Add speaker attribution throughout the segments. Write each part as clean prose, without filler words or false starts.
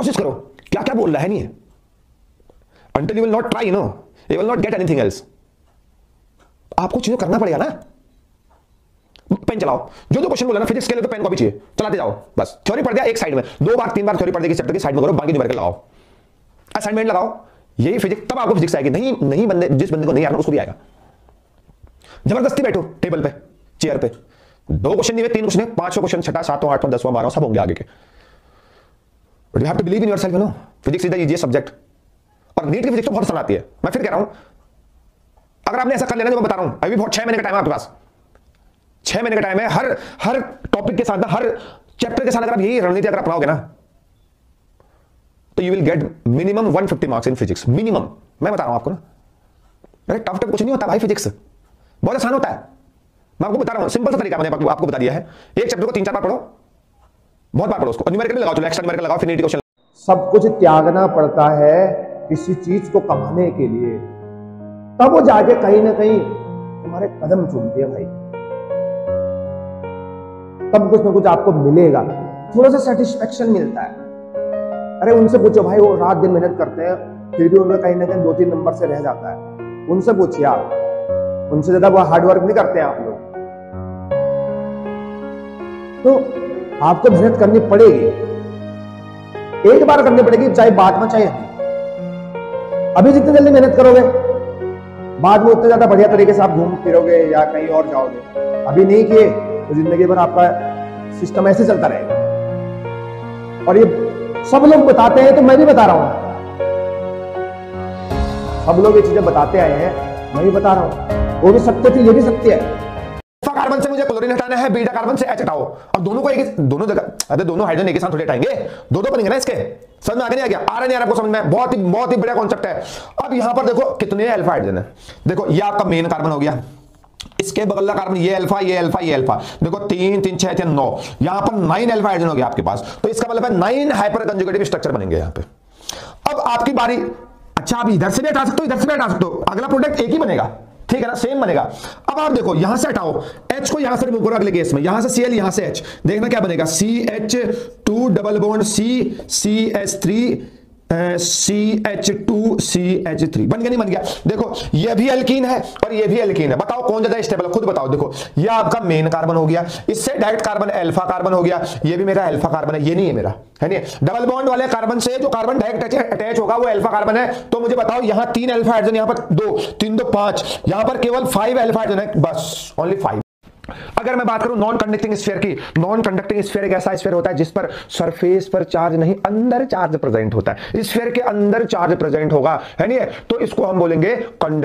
Speaker 1: कोशिश करो, क्या क्या बोल रहा है नहीं है। Until you will not try, you will not get anything else. आपको चीजें करना पड़ेगा ना। पेन चलाओ, जो जो क्वेश्चन बोला ना फिजिक्स के लिए तो पेन कॉपी चाहिए, चलाते जाओ बस। थ्योरी पढ़ दिया एक साइड में, 2 बार 3 बार थ्योरी पढ़ दी चैप्टर की साइड में करो, बाकी न्यूमेरिकल लगाओ, असाइनमेंट लगाओ, यही फिजिक्स, तब आपको फिजिक्स आएगी। नहीं बंदे, जिस बंदे को नहीं आना उसको भी आएगा। जबरदस्ती बैठो टेबल पे, चेयर पे, 2 क्वेश्चन नहीं है, 3 क्वेश्चन है, 5वां क्वेश्चन, 6वां 7वां 8वां 10वां 12वां सब होंगे आगे के। But you have to believe in yourself, physics is the easiest subject. और नीट की फिजिक्स तो बहुत आसान आती है, मैं फिर कह रहा हूं, अगर आपने ऐसा कर लेना जो मैं बता रहा हूं, अभी बहुत 6 महीने का टाइम है आपके पास, 6 महीने का टाइम है। हर टॉपिक के साथ, हर चैप्टर के साथ अगर आप यही रणनीति अगर अपनाओगे ना, तो you will get minimum 150 marks in physics, minimum. मैं बता रहा हूं आपको ना, अरे टफ कुछ नहीं होता भाई, फिजिक्स बहुत आसान होता है। मैं आपको बता रहा हूं, सिंपल सा तरीका मैंने आपको बता दिया है। एक चैप्टर को 3-4 बार पढ़ो, बहुत बार पढ़ो उसको, न्यूमेरिकल लगाओ, चलो एक्स्ट्रा न्यूमेरिकल लगाओ, फिर नीट क्वेश्चन।
Speaker 2: सब कुछ त्यागना पड़ता है किसी चीज को कमाने के लिए, तब वो जाके कहीं ना कहीं तुम्हारे कदम चूमती है भाई, तब कुछ ना कुछ आपको मिलेगा, थोड़ा सा सेटिस्फेक्शन मिलता है। अरे उनसे पूछो भाई, वो रात दिन मेहनत करते हैं, फिर भी उनका कहीं ना कहीं 2-3 नंबर से रह जाता है। उनसे पूछिए आप, उनसे ज्यादा वो हार्ड वर्क नहीं करते हैं आप लोग। तो आपको मेहनत करनी पड़ेगी, एक बार करनी पड़ेगी, चाहे बाद में चाहे अभी। जितनी जल्दी मेहनत करोगे, बाद में उतने ज्यादा बढ़िया तरीके से आप घूम फिरोगे या कहीं और जाओगे। अभी नहीं किए तो जिंदगी भर आपका सिस्टम ऐसे चलता रहेगा। और ये सब लोग बताते हैं, तो मैं भी बता रहा हूं, सब लोग ये चीजें बताते आए हैं, मैं भी बता रहा हूं। वो भी सत्य थी, ये भी सत्य है।
Speaker 1: कार्बन से मुझे क्लोरीन हटाना है, बीटा कार्बन से H हटाओ, और दोनों को दोनों जगह, अरे दोनों हाइड्रोजन एक साथ थोड़े हटाएंगे, 2-2 बनेंगे ना इसके। समझ में आगे नहीं आ गया? आ रहा नहीं आ रहा आपको समझ में? बहुत ही बढ़िया कॉन्सेप्ट है। अब यहां पर देखो कितने अल्फा हाइड्रोजन है, देखो ये आपका मेन कार्बन हो गया, इसके बगल का कार्बन ये अल्फा ये अल्फा ये अल्फा, देखो 3 3 6 6 9, यहां पर 9 अल्फा हाइड्रोजन हो गया आपके पास। तो इसका मतलब है 9 हाइपर कंजुगेटिव स्ट्रक्चर बनेंगे यहां पे। अब आपकी बारी, अच्छा आप इधर से भी हटा सकते हो, इधर से भी हटा सकते हो, अगला प्रोडक्ट एक ही बनेगा, ठीक है ना, सेम बनेगा। अब आप देखो यहां से हटाओ, H को यहां से रिमूव करो अगले केस में, यहां से Cl यहां से H, देखना क्या बनेगा, CH2 double bond CH3 CH2 CH3 बन गया नहीं बन गया? देखो ये भी एल्कीन है और ये भी एल्कीन है, बताओ कौन ज्यादा स्टेबल है, खुद बताओ। देखो ये आपका मेन कार्बन हो गया, इससे डायरेक्ट कार्बन अल्फा कार्बन हो गया, ये भी मेरा अल्फा कार्बन है, ये नहीं है मेरा, है नहीं। डबल बॉन्ड वाले कार्बन से जो कार्बन डायरेक्ट अटैच होगा वो अल्फा कार्बन है। तो मुझे बताओ यहां 3 अल्फा हाइड्रोजन, यहां पर 2 3 2 5, यहां पर केवल 5 अल्फा हाइड्रोजन है, बस ओनली 5। अगर मैं बात करूं नॉन कंडक्टिंग स्फीयर की, नॉन कंडक्टिंग स्फीयर एक ऐसा स्फीयर होता है जिस पर सरफेस पर चार्ज नहीं, अंदर चार्ज प्रेजेंट होता है, स्फीयर के अंदर चार्ज प्रेजेंट होगा, है नहीं? तो इसको हम बोलेंगे नॉन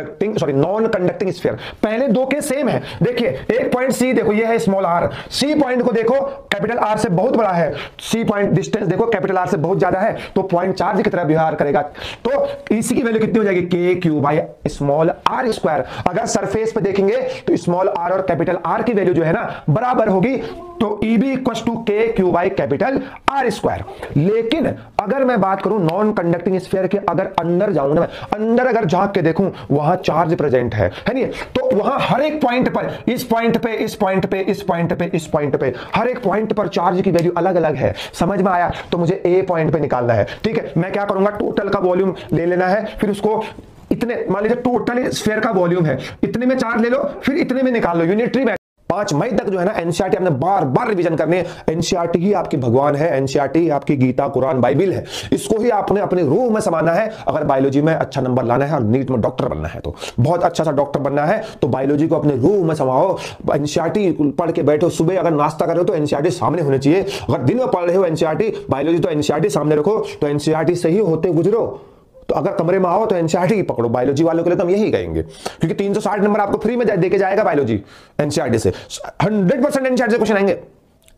Speaker 1: कंडक्टिंग स्फीयर। पहले 2 के सेम है, देखिए एक पॉइंट सी देखो, ये है स्मॉल r, सी पॉइंट को देखो कैपिटल R से बहुत बड़ा है, सी पॉइंट डिस्टेंस देखो कैपिटल R से बहुत ज्यादा है, तो पॉइंट चार्ज की तरह व्यवहार करेगा। तो इसी की वैल्यू कितनी हो जाएगी, k³ by small r square. अगर सरफेस पे देखेंगे तो स्मॉल r और कैपिटल R की वैल्यू जो है ना बराबर होगी, तो EB equals to k³ by capital R square. लेकिन अगर मैं बात करूं नॉन कंडक्टिंग स्फीयर के, अगर अंदर जाऊं ना, अंदर अगर झांक के देखूं वहां चार्ज प्रेजेंट है नहीं? तो वहां हर एक पॉइंट पर, इस पॉइंट पे इस पॉइंट पे इस पॉइंट पे इस पॉइंट पे, हर एक पॉइंट पर चार्ज की वैल्यू अलग अलग है। समझ में आया? तो मुझे ए पॉइंट पे निकालना है, ठीक है। मैं क्या करूंगा, टोटल का वॉल्यूम ले लेना है, फिर उसको इतने, मान लीजिए टोटल स्फीयर का वॉल्यूम है, इतने में चार्ज ले लो, फिर इतने में निकाल लो, यूनिटरी में। 5 मई तक जो है ना एनसीईआरटी आपने बार बार रिवीजन करनी है। एनसीईआरटी ही आपकी भगवान है, एनसीईआरटी आपकी गीता कुरान बाइबिल है, इसको ही आपने अपने रूह में समाना है। अगर बायोलॉजी में अच्छा नंबर लाना है और नीट में डॉक्टर बनना है, तो बहुत अच्छा सा डॉक्टर बनना है तो बायोलॉजी को अपने रूह में समाओ। एनसीईआरटी पढ़ के बैठो, सुबह अगर नाश्ता कर रहे हो तो एनसीईआरटी सामने होनी चाहिए, अगर दिन में पढ़ रहे हो एनसीईआरटी बायोलॉजी तो एनसीईआरटी सामने रखो, तो एनसीईआरटी से ही होते गुजरो। तो अगर कमरे में आओ तो एनसीईआरटी पकड़ो। बायोलॉजी वालों के लिए तो हम यही कहेंगे, क्योंकि 360 नंबर आपको फ्री में देके जाएगा बायोलॉजी एनसीईआरटी से, 100% एनसीईआरटी से क्वेश्चन आएंगे,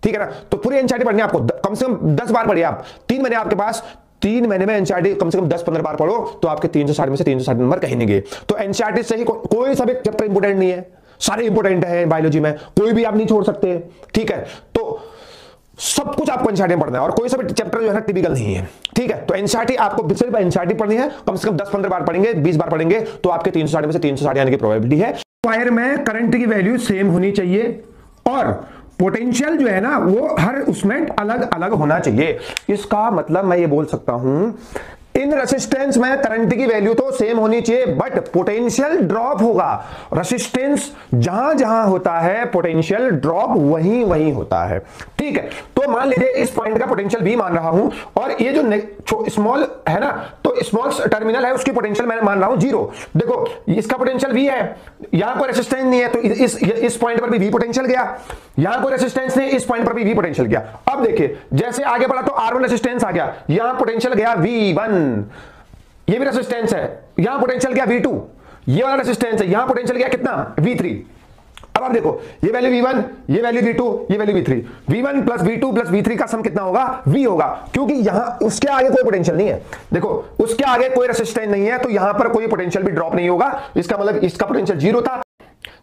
Speaker 1: ठीक है ना। तो पूरी एनसीईआरटी पढ़नी है आपको, कम से कम 10 बार पढ़िए आप। 3 महीने आपके पास, 3 महीने में एनसीईआरटी कम से कम 10-15 बार पढ़ो, तो आपके 360 में से 360 नंबर कहीं नहीं गए। तो एनसीईआरटी से ही कोई सा भी चैप्टर इंपोर्टेंट नहीं है, सारे इंपोर्टेंट है बायोलॉजी में, कोई भी आप नहीं छोड़ सकते, ठीक है। तो सब कुछ आपको एनसीईआरटी में पढ़ना है और कोई सा भी चैप्टर जो है टिपिकल नहीं है, ठीक है। तो एनसीईआरटी आपको सिर्फ एनसीईआरटी पढ़नी है, कम से कम 10-15 बार पढ़ेंगे, 20 बार पढ़ेंगे, तो आपके 360 में से 360 आने की प्रोबेबिलिटी है। वायर में करंट की वैल्यू सेम होनी चाहिए और पोटेंशियल जो है ना वो हर उसमें अलग अलग होना चाहिए। इसका मतलब मैं ये बोल सकता हूं इन रेसिस्टेंस में करंट की वैल्यू तो सेम होनी चाहिए बट पोटेंशियल ड्रॉप होगा। रेसिस्टेंस जहां जहां होता है पोटेंशियल ड्रॉप वहीं वहीं होता है। ठीक है, तो मान लीजिए इस पॉइंट का पोटेंशियल V मान रहा हूं और ये जो स्मॉल है ना, तो स्मॉल टर्मिनल है उसकी पोटेंशियल मैं मान रहा हूं 0। देखो इसका पोटेंशियल V है, यहां कोई रेसिस्टेंस नहीं है तो इस पॉइंट पर भी V पोटेंशियल गया, यहां कोई रेसिस्टेंस नहीं, इस पॉइंट पर भी V पोटेंशियल गया। अब देखिए जैसे आगे बढ़ा तो R1 रेसिस्टेंस आ गया, यहां पोटेंशियल गया V1, ये भी रेसिस्टेंस है, यहां पोटेंशियल गया V2, ये वाला रेसिस्टेंस है, यहां पोटेंशियल गया कितना V3। अब आप देखो ये वैल्यू V1, ये वैल्यू V2, ये value V3, V1 plus V2 plus V3 का सम कितना होगा V होगा, क्योंकि यहां उसके आगे कोई पोटेंशियल नहीं है। देखो उसके आगे कोई रेसिस्टेंस नहीं है तो यहां पर कोई पोटेंशियल भी ड्रॉप नहीं होगा, इसका मतलब इसका पोटेंशियल 0 था।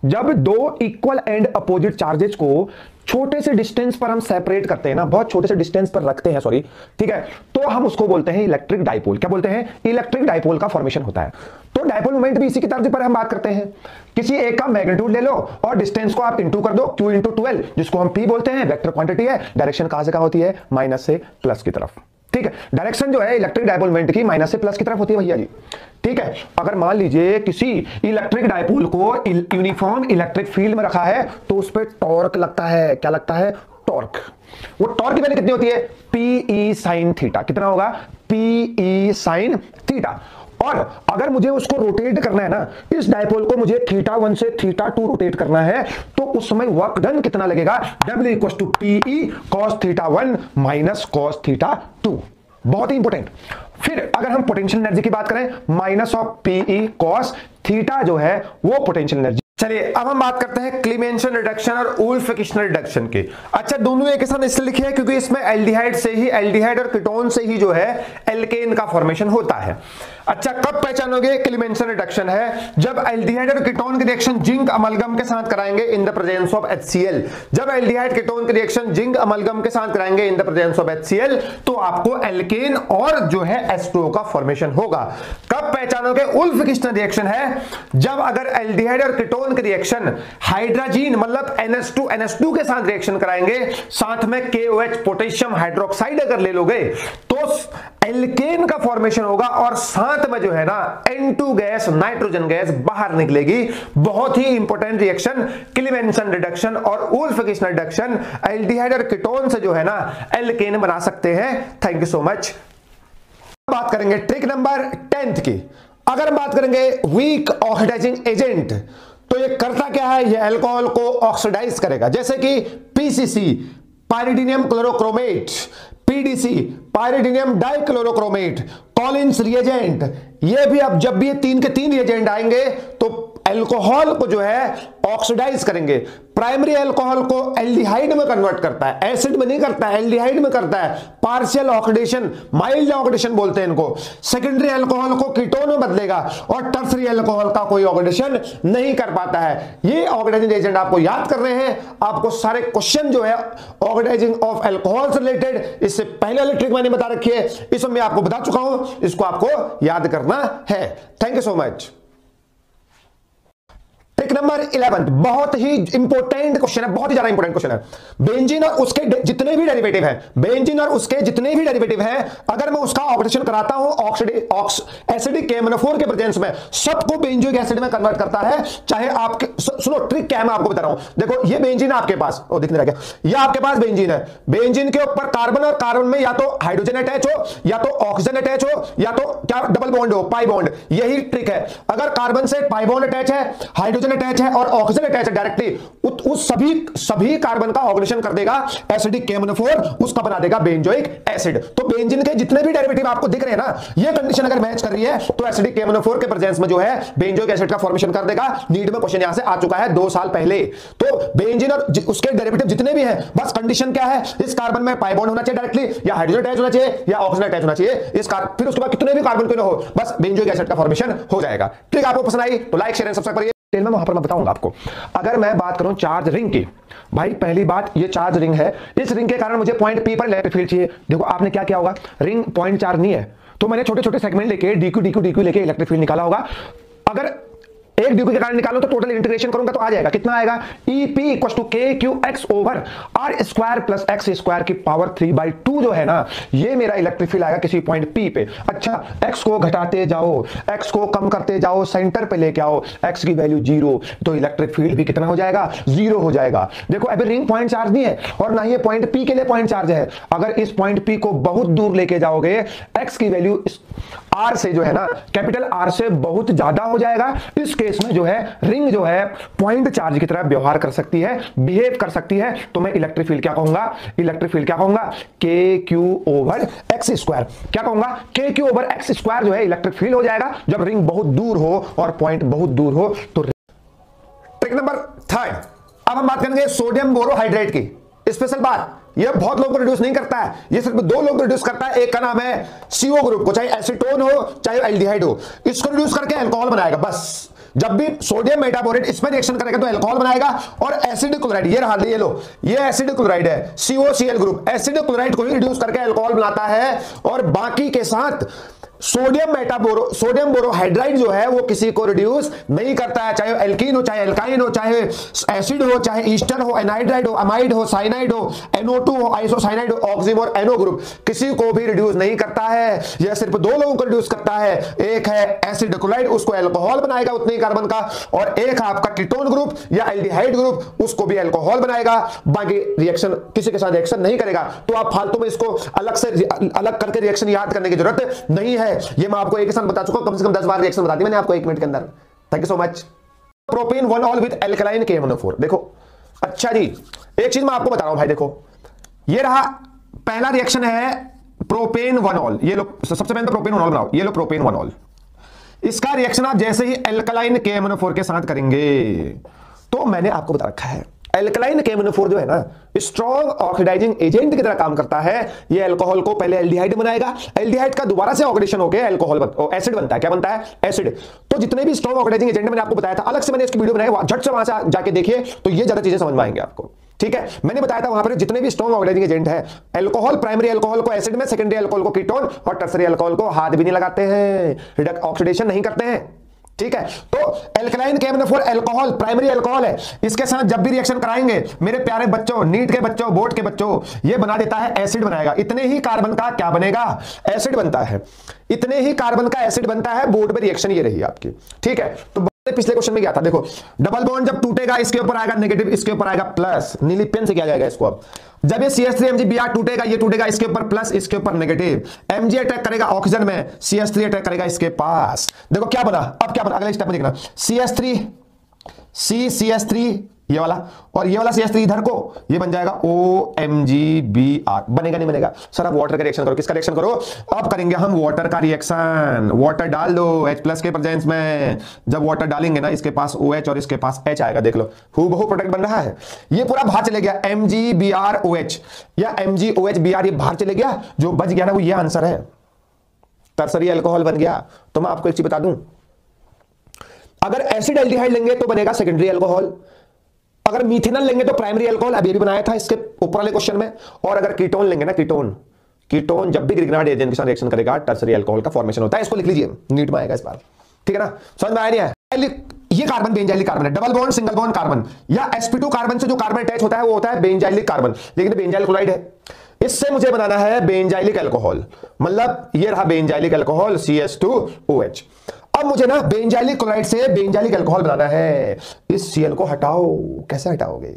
Speaker 1: जब दो इक्वल एंड अपोजिट चार्जेस को छोटे से डिस्टेंस पर हम सेपरेट करते हैं ना, बहुत छोटे से डिस्टेंस पर रखते हैं, सॉरी, ठीक है, तो हम उसको बोलते हैं इलेक्ट्रिक डाइपोल। क्या बोलते हैं? इलेक्ट्रिक डाइपोल का फॉर्मेशन होता है। तो डाइपोल मोमेंट भी इसी की तरफ पर हम बात करते हैं। किसी एक का मैग्नीट्यूड ले लो और डिस्टेंस को आप इंटू कर दो, Q इंटू 12, जिसको हम P बोलते हैं, वेक्टर क्वांटिटी है, डायरेक्शन कहां से कहां होती है? माइनस से प्लस की तरफ। ठीक है, डायरेक्शन जो है इलेक्ट्रिक डाइपोल मोमेंट की माइनस से प्लस की तरफ होती है भैया जी। ठीक है, अगर मान लीजिए किसी इलेक्ट्रिक डाइपोल को यूनिफॉर्म इलेक्ट्रिक फील्ड में रखा है तो उस पर टॉर्क लगता है। क्या लगता है? टॉर्क। वो टॉर्क की वैल्यू कितनी होती है? Pe sin theta. कितना होगा? Pe sin theta. और अगर मुझे उसको रोटेट करना है ना, इस डाइपोल को मुझे θ1 से θ2 रोटेट करना है तो उस समय वर्क डन कितना लगेगा? W equals to Pe cos θ1 minus cos θ2। बहुत ही इंपॉर्टेंट। फिर अगर हम पोटेंशियल एनर्जी की बात करें, minus of Pe cos theta जो है वो पोटेंशियल एनर्जी। चलिए अब हम बात करते हैं क्लीमेंसन रिडक्शन और उल्फ-किश्नर रिडक्शन की। अच्छा, दोनों एक साथ इसलिए लिखे हैं क्योंकि इसमें एल्डिहाइड से ही, एल्डिहाइड और कीटोन से ही जो है एल्केन का फॉर्मेशन होता है। अच्छा, कब पहचानोगे क्लीमेंसन रिडक्शन है? जब एल्डिहाइड और कीटोन की रिएक्शन जिंक अमलगम के साथ कराएंगे in the presence of HCl। जब एल्डिहाइड कीटोन की रिएक्शन जिंक अमलगम के साथ कराएंगे in the presence of HCl तो आपको एल्केन और जो है H2O का फॉर्मेशन होगा। कब पहचानोगे उल्फ-किश्नर रिएक्शन है? जब अगर एल्डिहाइड और कीटोन की रिएक्शन हाइड्रोजन मतलब NH2 के साथ रिएक्शन कराएंगे, साथ में KOH पोटेशियम हाइड्रोक्साइड अगर ले लोगे तो एल्केन का फॉर्मेशन होगा और साथ में जो है ना N2 गैस, नाइट्रोजन गैस बाहर निकलेगी। बहुत ही इंपॉर्टेंट रिएक्शन क्लीमेंसन रिडक्शन और उल्फ-किश्नर रिडक्शन। एल्डिहाइड और कीटोन से जो है ना एल्केन बना सकते हैं। Thank you so much. बात करेंगे ट्रिक नंबर 10 की। अगर बात करेंगे वीक ऑक्सीडाइजिंग एजेंट तो ये करता क्या है? ये अल्कोहल को ऑक्सीडाइज करेगा, जैसे कि PCC pyridinium chlorochromate, PDC pyridinium dichlorochromate, Collins reagent. ये भी अब जब भी ये 3 के 3 रिएजेंट आएंगे तो अल्कोहल को जो है ऑक्सीडाइज करेंगे। प्राइमरी अल्कोहल को एल्डिहाइड में कन्वर्ट करता है, एसिड में नहीं करता है, एल्डिहाइड में करता है। पार्शियल ऑक्सीडेशन, माइल्ड ऑक्सीडेशन बोलते हैं इनको। सेकेंडरी अल्कोहल को कीटोन में बदलेगा और टर्सरी अल्कोहल का कोई ऑक्सीडेशन नहीं कर पाता है। ये ऑक्सीडाइजिंग एजेंट आपको याद कर रहे हैं। आपको सारे क्वेश्चन जो है ऑक्सीडाइजिंग ऑफ अल्कोहल से रिलेटेड इससे पहले वाली ट्रिक मैंने बता रखी है, इसमें मैं आपको बता चुका हूं, इसको आपको याद करना है। Thank you so much. Trick number 11 बहुत ही इंपॉर्टेंट क्वेश्चन है, बहुत ही ज्यादा इंपॉर्टेंट क्वेश्चन है। बेंजीन और उसके जितने भी डेरिवेटिव हैं, बेंजीन और उसके जितने भी डेरिवेटिव हैं, अगर मैं उसका ऑक्सीडेशन कराता हूं एसिडिक KMnO4 के प्रेजेंस में, सबको बेंजोइक एसिड में कन्वर्ट करता है। चाहे आपके सुनो ट्रिक क्या है मैं आपको बता रहा हूं। देखो ये बेंजीन आपके पास, ओ दिख नहीं रहा क्या? ये आपके पास बेंजीन है। बेंजीन के ऊपर कार्बन और कार्बन में या तो हाइड्रोजन अटैच हो या तो ऑक्सीजन अटैच हो या तो क्या डबल बॉन्ड हो, पाई बॉन्ड। यही ट्रिक है। अगर कार्बन से पाई बॉन्ड अटैच है, हाइड्रोजन अटैच है और ऑक्सीजन अटैच है डायरेक्टली, उस सभी कार्बन का ऑक्सीडेशन कर देगा एसिडिक KMnO4, उसका बना देगा बेंजोइक एसिड। तो बेंजीन के जितने भी डेरिवेटिव आपको दिख रहे हैं ना, ये कंडीशन अगर मैच कर रही है तो एसिडिक KMnO4 के प्रेजेंस में जो है बेंजोइक एसिड का फॉर्मेशन कर देगा। नीट में क्वेश्चन यहां से आ चुका है 2 साल पहले। तो बेंजीन और उसके डेरिवेटिव जितने भी हैं, बस कंडीशन क्या है? इस कार्बन में पाई बॉन्ड होना चाहिए डायरेक्टली, या हाइड्रोजन अटैच होना चाहिए, या ऑक्सीजन अटैच होना चाहिए। फिर उसके बाद कितने भी कार्बन क्यों ना हो, बस बेंजोइक एसिड का फॉर्मेशन हो जाएगा। ठीक, आपको पसंद आई तो लाइक शेयर एंड सब्सक्राइब करिए। में वहां पर मैं बताऊंगा आपको। अगर मैं बात करूं चार्ज रिंग की, भाई पहली बात ये चार्ज रिंग है, इस रिंग के कारण मुझे पॉइंट P पर इलेक्ट्रिक फील्ड चाहिए। देखो आपने क्या किया होगा, रिंग पॉइंट चार्ज नहीं है तो मैंने छोटे छोटे सेगमेंट लेके DQ लेके इलेक्ट्रिक फील्ड निकाला होगा। अगर एक ड्यू के कारण निकालो तो टोटल इंटीग्रेशन करूंगा तो आ जाएगा, कितना आएगा, EP equal to KQX over R square plus X square की पावर 3/2 जो है ना, ये मेरा इलेक्ट्रिक फील्ड आएगा किसी पॉइंट P पे। अच्छा, X को घटाते जाओ, X को कम करते जाओ, सेंटर पे लेके आओ, X की वैल्यू 0, तो इलेक्ट्रिक फील्ड भी कितना हो जाएगा, 0 हो जाएगा। देखो अभी रिंग पॉइंट चार्ज नहीं है और ना ही पॉइंट P के लिए पॉइंट चार्ज है। अगर इस पॉइंट P को बहुत दूर लेके जाओगे, X की वैल्यू R से जो है ना, कैपिटल R से बहुत ज्यादा हो जाएगा। इस केस में जो है रिंग जो है पॉइंट चार्ज की तरह व्यवहार कर सकती है, बिहेव कर सकती है। तो मैं इलेक्ट्रिक फील्ड क्या कहूंगा, इलेक्ट्रिक फील्ड क्या कहूंगा, KQ ओवर X स्क्वायर। क्या कहूंगा, KQ ओवर X स्क्वायर जो है इलेक्ट्रिक फील्ड हो जाएगा जब रिंग बहुत दूर हो और पॉइंट बहुत दूर हो। तो ट्रिक नंबर 3, अब हम बात करेंगे सोडियम बोरोहाइड्रेट की। स्पेशल बात, ये बहुत लोगों को रिड्यूस नहीं करता है, ये सिर्फ 2 लोग को रिड्यूस करता है। एक का नाम है CO ग्रुप को, चाहे एसीटोन हो चाहे एल्डिहाइड हो, इसको रिड्यूस करके अल्कोहल बनाएगा। बस जब भी सोडियम मेटाबोरेट इसमें रिएक्शन करेगा तो अल्कोहल बनाएगा। और एसिड क्लोराइड, ये रहा, ये लो, ये एसिड क्लोराइड है, COCl ग्रुप, एसिड क्लोराइड को ही रिड्यूस करके अल्कोहल बनाता है। और बाकी के साथ सोडियम बोरोहाइड्राइड जो है वो किसी को रिड्यूस नहीं करता है, चाहे एल्कीन हो चाहे एल्काइन हो, चाहे एसिड हो चाहे ईस्टर हो, एनाइड्राइड हो, अमाइड हो, साइनाइड हो, NO2 हो, आइसोसाइनाइड हो, ऑक्सिम और NO ग्रुप, किसी को भी रिड्यूस नहीं करता है। यह सिर्फ 2 लोगों को रिड्यूस करता है, एक है एसिड क्लोराइड, उसको अल्कोहल बनाएगा उतने ही कार्बन का, और एक है आपका कीटोन ग्रुप या एल्डिहाइड ग्रुप, उसको भी अल्कोहल बनाएगा। बाकी रिएक्शन किसी के साथ रिएक्शन नहीं करेगा। तो आप फालतू में इसको अलग करके रिएक्शन याद करने की जरूरत नहीं है। ये मैं आपको एक साथ बता चुका हूं, कम से कम 10 बार रिएक्शन बता दी मैंने आपको 1 मिनट के अंदर। Thank you so much. Propane 1ऑल विद एल्कलाइन KMnO4। देखो अच्छा जी, एक चीज मैं आपको बता रहा हूं भाई, देखो ये रहा पहला रिएक्शन है प्रोपेन 1ऑल। ये लो, सबसे पहले तो प्रोपेन 1ऑल बनाओ, ये लो प्रोपेन 1ऑल। इसका रिएक्शन आप जैसे ही एल्कलाइन KMnO4 के साथ करेंगे, तो मैंने आपको बता रखा है एल्कलाइन KMnO4 जो है ना, स्ट्रॉन्ग ऑक्सीडाइजिंग एजेंट की तरह काम करता है। ये अल्कोहल को पहले एल्डिहाइड बनाएगा, एल्डिहाइड का दोबारा से ऑक्सीडेशन होकर अल्कोहल एसिड बनता है। क्या बनता है, एसिड। तो जितने भी स्ट्रॉन्ग ऑक्सीडाइजिंग एजेंट मैंने आपको बताया था, अलग से मैंने इसकी वीडियो बनाई, झट से वहां से जाके देखिए तो ये ज्यादा चीजें समझ में आएंगे आपको। ठीक है, मैंने बताया था वहां पर जितने भी स्ट्रॉन्ग ऑक्सीडाइजिंग एजेंट है, अल्कोहल, प्राइमरी अल्कोहल को एसिड में, सेकेंडरी अल्कोहल को कीटोन और टर्सरी अल्कोहल को हाथ भी नहीं लगाते हैं, ऑक्सीडेशन नहीं करते हैं। ठीक है, तो alkaline KMnO4 alcohol, primary alcohol है, इसके साथ जब भी रिएक्शन कराएंगे मेरे प्यारे बच्चों, नीट के बच्चों, बोर्ड के बच्चों, ये बना देता है एसिड बनाएगा। इतने ही कार्बन का क्या बनेगा, एसिड बनता है। इतने ही कार्बन का एसिड बनता है। बोर्ड पे रिएक्शन ये रही आपकी। ठीक है, तो पिछले क्वेश्चन में क्या था, देखो डबल बॉन्ड जब टूटेगा इसके ऊपर आएगा नेगेटिव, इसके ऊपर आएगा प्लस। नीली पेन से किया जाएगा इसको। अब जब ये CH3MgBr टूटेगा, ये टूटेगा इसके ऊपर प्लस, इसके ऊपर नेगेटिव। Mg अटैक करेगा ऑक्सीजन में, CH3 अटैक करेगा इसके पास। देखो क्या बना, अब क्या बना, अगले स्टेप में देखना, CH3 CH3 ये वाला, और ये वाला CH3 इधर को, ये बन जाएगा OMgBr। बनेगा नहीं बनेगा सर, अब वाटर का रिएक्शन करो। किसका रिएक्शन करो, अब करेंगे हम वाटर का रिएक्शन। वाटर डाल दो H+ के प्रेजेंस में। जब वाटर डालेंगे ना, इसके पास OH और इसके पास H आएगा। देख लो हूबहू प्रोडक्ट बन रहा है। ये पूरा बाहर चले गया, MgBrOH या MgOHBr, ये बाहर चले गया। जो बच गया ना वो ये आंसर है, टर्सरी अल्कोहल बन गया। तो मैं आपको एक चीज बता दूं, अगर एसिड एल्डिहाइड लेंगे तो बनेगा सेकेंडरी अल्कोहल, अगर मीथेनॉल लेंगे तो प्राइमरी अल्कोहल। अभी भी बनाया था इसके ऊपर वाले क्वेश्चन में। और अगर कीटोन लेंगे ना, कीटोन जब भी ग्रिग्नार्ड एजेंट के साथ रिएक्शन करेगा टर्सरी अल्कोहल का फॉर्मेशन होता है। इसको लिख लीजिए, नीट में आएगा इस बार। ठीक है ना, समझ में आया नहीं है। ये कार्बन बेंजाइलिक कार्बन है, double bond single bond carbon या sp2 कार्बन से जो कार्बन अटैच होता है वो होता है बेंजाइलिक कार्बन, लेकिन बेंजाइल क्लोराइड है। इससे मुझे बनाना है बेंजाइलिक अल्कोहल, मतलब ये रहा बेंजाइलिक अल्कोहल CH2OH। अब मुझे ना बेंजाइलिक क्लोराइड से बेंजाइलिक अल्कोहल बनाना है। इस Cl को हटाओ, कैसे हटाओगे,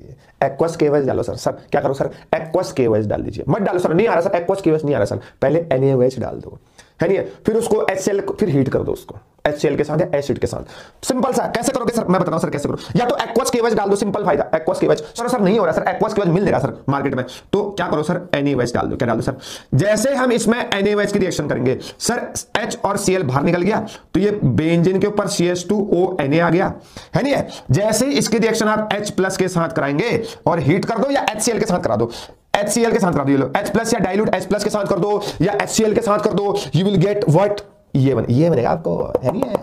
Speaker 1: एक्वस KOH डालो सर। सर क्या करो सर, एक्वस KOH डाल दीजिए। मत डालो सर, नहीं आ रहा सर, एक्वस KOH नहीं आ रहा सर, पहले NaOH डाल दो, है नहीं, फिर उसको HCl, फिर हीट कर दो उसको HCl के साथ या एसिड के साथ। सिंपल सा। कैसे करोगे सर, मैं बताऊं सर कैसे करो। या तो एक्वस KOH डाल दो, सिंपल फायदा, एक्वस KOH। सर नहीं हो रहा सर, एक्वस KOH मिल जाएगा सर मार्केट में, तो क्या करो सर, NaOH डाल दो। क्या डाल दो सर, जैसे हम इसमें NaOH की रिएक्शन करेंगे सर, H और Cl बाहर निकल गया, तो ये बेंजीन के ऊपर CH2O Na आ गया, है नहीं है। जैसे ही इसकी रिएक्शन आप H+ के साथ कराएंगे और हीट कर दो, या HCl के साथ करा दो, HCl के साथ करा दो, ये लो H+ या डाइल्यूट H+ के साथ कर दो या HCl के साथ कर दो, यू विल गेट व्हाट, ये बनेगा आपको, है नहीं है।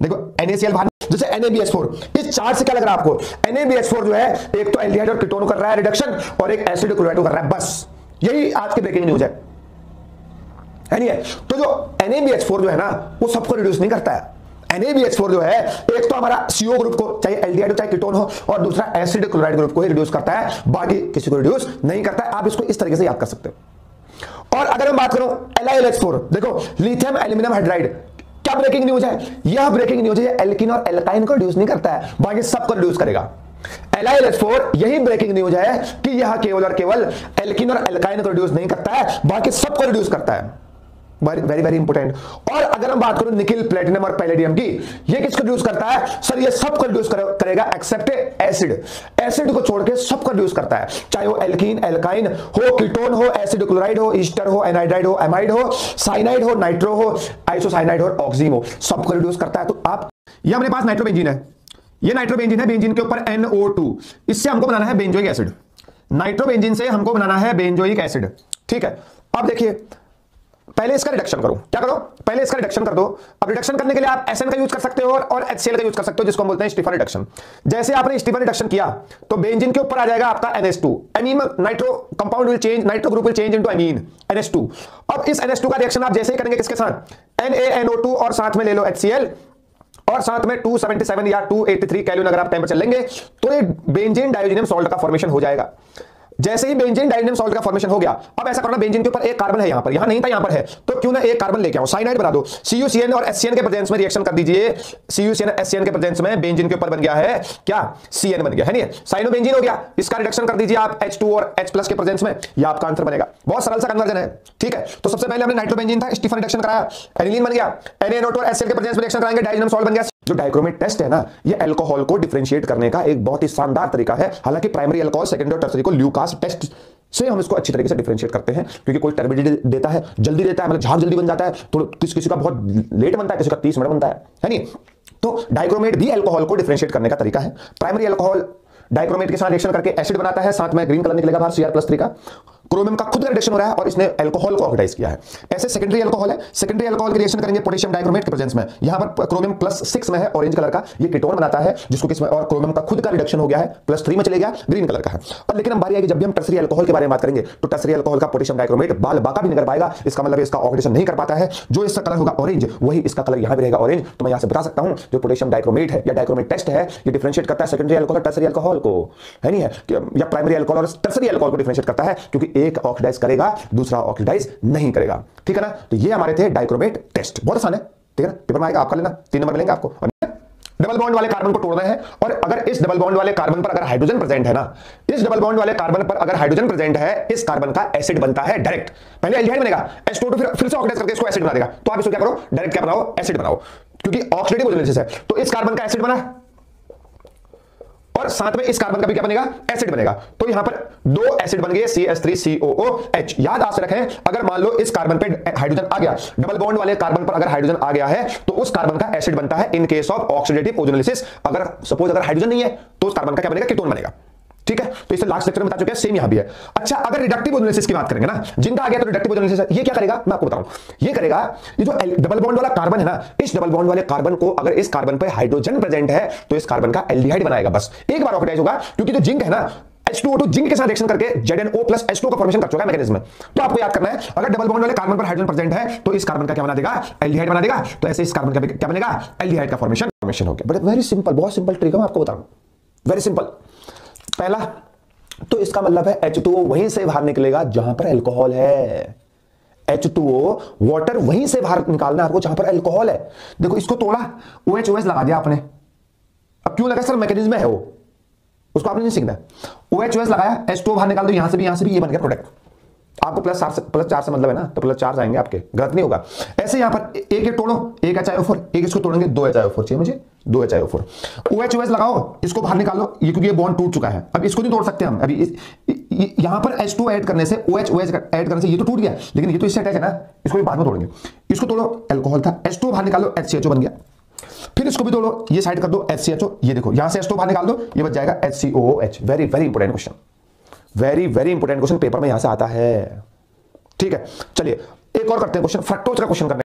Speaker 1: देखो NaCl बाहर, जैसे NaBH4। इस चार्ट से क्या लग रहा है आपको, NaBH4 जो है एक तो एल्डिहाइड और कीटोन कर रहा है रिडक्शन, और एक एसिड क्लोराइड कर रहा है। बस यही आज की ब्रेकिंग न्यूज है नहीं है। तो जो NaBH4 जो है ना, वो सबको रिड्यूस नहीं करता है। NaBH4 जो है एक तो हमारा CO ग्रुप को, चाहे एल्डिहाइड हो चाहे कीटोन हो, और दूसरा एसिड क्लोराइड ग्रुप को ही रिड्यूस करता है, बाकी किसी को रिड्यूस नहीं करता है। आप इसको इस तरीके से याद कर सकते हो। और अगर मैं बात करूं LiLH4, देखो लिथियम एल्यूमिनियम हाइड्राइड, क्या ब्रेकिंग न्यूज है, यह ब्रेकिंग न्यूज है, एल्किन और एल्काइन को रिड्यूस नहीं करता है, बाकी सबको रिड्यूस करेगा। LiLH4 यही ब्रेकिंग न्यूज है कि यह केवल और केवल एल्किन और एल्काइन को रिड्यूस नहीं करता है, बाकी सबको रिड्यूस करता है। Very very important. और अगर हम बात करें निकिल, प्लेटिनम और पैलेडियम की, ये किसको रिड्यूस करता है सर, ये सबको रिड्यूस करेगा एक्सेप्ट एसिड। एसिड को छोड़ के सबको रिड्यूस करता है, चाहे वो एल्कीन, एल्काइन हो, कीटोन हो, एसिड क्लोराइड हो, ईस्टर हो, एनाइड्राइड हो, एमाइड हो, साइनाइड हो, नाइट्रो हो, आइसोसाइनाइड हो, ऑक्सीम हो, सबको रिड्यूस करता है। तो आप, ये हमारे पास नाइट्रोबेंजीन है, ये नाइट्रोबेंजीन है, बेंजीन के ऊपर NO2, इससे हमको बनाना है बेंजोइक एसिड। नाइट्रोबेंजीन से हमको बनाना है बेंजोइक एसिड, ठीक है। अब देखिए, पहले इसका रिडक्शन करो, क्या करो, पहले इसका रिडक्शन कर दो। अब रिडक्शन करने के लिए आप SN का यूज कर सकते हो और HCl का यूज कर सकते हो, जिसको हम बोलते हैं स्टीफन रिडक्शन। जैसे आपने स्टीफन रिडक्शन किया तो बेंजीन के ऊपर आ जाएगा आपका NH2, amine nitro compound will change, nitro group will change into amine NH2। अब इस NH2 का रिएक्शन आप जैसे ही करेंगे किसके साथ, NaNO2, और साथ में ले लो HCl, और साथ में 277 या 283 केल्विन अगर आप टेंपरेचर लेंगे तो ये बेंजीन डायोजीनियम सॉल्ट का फॉर्मेशन हो जाएगा। जैसे ही बेंजीन डायोजीनियम सॉल्ट का फॉर्मेशन हो गया, अब ऐसा करना, बेंजीन के ऊपर एक कार्बन है, यहां पर, यहां नहीं था, यहां पर है, तो क्यों ना एक कार्बन लेके आओ, साइनाइड बना दो। CuCN और HCN के प्रेजेंस में रिएक्शन कर दीजिए। CuCN HCN के प्रेजेंस में बेंजीन के ऊपर बन गया है क्या, CN बन गया है, नहीं साइनोबेंजीन हो गया। इसका रिडक्शन कर दीजिए आप H2 और H+ के प्रेजेंस में, यह आपका आंसर बनेगा। बहुत सरल सा कन्वर्जन है, ठीक है। तो सबसे पहले हमने नाइट्रोबेंजीन था, स्टीफन रिडक्शन कराया, एनिलीन बन गया, NaNO2 और HCl के प्रेजेंस में रिएक्शन कराएंगे, डायोजीनियम सॉल्ट बन गया। जो डाइक्रोमेट टेस्ट है ना, ये अल्कोहल को डिफरेंशिएट करने का एक बहुत ही शानदार तरीका है। हालांकि प्राइमरी अल्कोहल, सेकेंडरी और टर्सरी को ल्यूकास टेस्ट से हम इसको अच्छी तरीके से डिफरेंशिएट करते हैं, क्योंकि कोई टर्बिडिटी देता है, जल्दी देता है, मतलब झाग जल्दी बन जाता है, तो किसी का बहुत लेट बनता है, किसी का 30 मिनट बनता है नहीं। तो डाइक्रोमेट भी अल्कोहल को डिफरेंशिएट करने का तरीका है। प्राइमरी अल्कोहल डाइक्रोमेट के साथ रिएक्शन करके एसिड बनाता है, साथ में ग्रीन कलर निकलेगा बाहर, Cr+3 का। क्रोमियम का खुद का रिडक्शन हो रहा है और इसने अल्कोहल को ऑक्सीडाइज किया है। ऐसे सेकेंडरी अल्कोहल है, सेकेंडरी अल्कोहल की रिएक्शन करेंगे पोटेशियम डाइक्रोमेट के प्रेजेंस में, यहां पर क्रोमियम +6 में है, ऑरेंज कलर का, ये कीटोन बनाता है, जिसको किसमें, और क्रोमियम का खुद का रिडक्शन हो गया है, +3 में चले गया, ग्रीन कलर का है। और लेकिन हम बारी आएगी जब भी हम टर्सरी अल्कोहल के बारे में बात करेंगे, तो टर्सरी अल्कोहल का पोटेशियम डाइक्रोमेट बाल बाका भी नहीं कर पाएगा, इसका मतलब इसका ऑक्सीडेशन नहीं कर पाता है। जो इसका कलर होगा ऑरेंज, वही इसका कलर यहां भी रहेगा ऑरेंज। तो मैं यहां से बता सकता हूं, जो पोटेशियम डाइक्रोमेट है या डाइक्रोमेट टेस्ट है, ये डिफरेंशिएट करता है सेकेंडरी अल्कोहल और टर्सरी अल्कोहल को, है नहीं है, या प्राइमरी अल्कोहल और टर्सरी अल्कोहल को डिफरेंशिएट करता है, क्योंकि एक ऑक्सीडाइज करेगा, दूसरा ऑक्सीडाइज नहीं करेगा, ठीक है ना। तो ये हमारे थे डाइक्रोमेट टेस्ट, बहुत आसान है, ठीक है ना। पेपर में आएगा, आपका लेना, 3 नंबर मिलेंगे आपको। डबल बॉन्ड वाले कार्बन को तोड़ना है, और अगर इस डबल बॉन्ड वाले कार्बन पर अगर हाइड्रोजन प्रेजेंट है ना, इस डबल बॉन्ड वाले कार्बन पर अगर हाइड्रोजन प्रेजेंट है, इस कार्बन का एसिड बनता है डायरेक्ट। पहले एल्डिहाइड बनेगा, H2 फिर से ऑक्सीडाइज करके इसको एसिड बना देगा। तो आप इसको क्या करो, डायरेक्ट क्या बनाओ, एसिड बनाओ, क्योंकि ऑक्सीडेटिव ओजोलिसिस है। तो इस कार्बन का एसिड बना, और साथ में इस कार्बन का भी क्या बनेगा, एसिड बनेगा। तो यहां पर 2 एसिड बन गए, CH3COOH। याद आप से रखें, अगर मान लो इस कार्बन पे हाइड्रोजन आ गया, डबल बॉन्ड वाले कार्बन पर अगर हाइड्रोजन आ गया है, तो उस कार्बन का एसिड बनता है इन केस ऑफ ऑक्सीडेटिव ओजोलिसिस। अगर सपोज अगर हाइड्रोजन नहीं है, तो उस कार्बन का क्या बनेगा, कीटोन बनेगा, ठीक है। तो इसे लास्ट लेक्चर में बता चुके हैं, सेम यहां भी है। अच्छा, अगर रिडक्टिव ओजोलिसिस की बात करेंगे ना, जिंदा आ गया तो रिडक्टिव ओजोलिसिस, ये क्या करेगा मैं आपको बताऊं। ये करेगा, ये जो डबल बॉन्ड वाला कार्बन है ना, इस डबल बॉन्ड वाले कार्बन को अगर इस कार्बन पे हाइड्रोजन प्रेजेंट है, तो इस कार्बन का एल्डिहाइड बनाएगा, बस एक बार ऑक्सीडाइज होगा, क्योंकि जो जिंक है ना, H2O2 जिंक के साथ रिएक्शन करके ZnO+H2 का फॉर्मेशन कर चुका है मैकेनिज्म में। तो आपको याद करना है, अगर डबल बॉन्ड वाले कार्बन पर हाइड्रोजन प्रेजेंट है, तो इस कार्बन का क्या बना देगा, एल्डिहाइड बना देगा। तो ऐसे इस कार्बन का क्या बनेगा, एल्डिहाइड का फॉर्मेशन हो गया। बट वेरी सिंपल, बहुत सिंपल ट्रिक है, मैं आपको बताऊं, वेरी सिंपल। पहला तो इसका मतलब है H2O वहीं से बाहर निकलेगा जहां पर अल्कोहल है। H2O वाटर वहीं से बाहर निकालना है आपको जहां पर अल्कोहल है। देखो इसको तोड़ा, OH लगा दिया आपने। अब क्यों लगा सर, मैकेनिज्म है वो, उसको आपने नहीं सीखना। OH लगाया, H2O बाहर निकाल दो, यहां से भी ये बन गया प्रोडक्ट। आपको +4 से मतलब है ना, तो +4 आएंगे आपके, गलत नहीं होगा। ऐसे यहां पर एक तोड़ो, एक HiO4, एक इसको तोड़ेंगे, 2 HiO4 चाहिए मुझे, 2 HiO4। OH लगाओ, इसको बाहर निकालो, ये क्योंकि ये बॉन्ड टूट चुका है, अब इसको नहीं तोड़ सकते हम। अभी यहां पर H2 ऐड करने से, OH ऐड करने से ये तो टूट गया, लेकिन ये तो इससे अटैच है ना, इसको भी बाद में तोड़ेंगे। इसको तोड़ो, अल्कोहल था, H2 बाहर निकालो, HCHO बन गया। फिर इसको भी तोड़ो, ये साइड कर दो, HCHO, ये देखो यहां से H2 बाहर निकाल दो, ये बच जाएगा HCOOH। Very very important question, very very important question, paper में यहां से आता है, ठीक है। चलिए एक और करते हैं क्वेश्चन, फ्रक्टोज का क्वेश्चन करते हैं।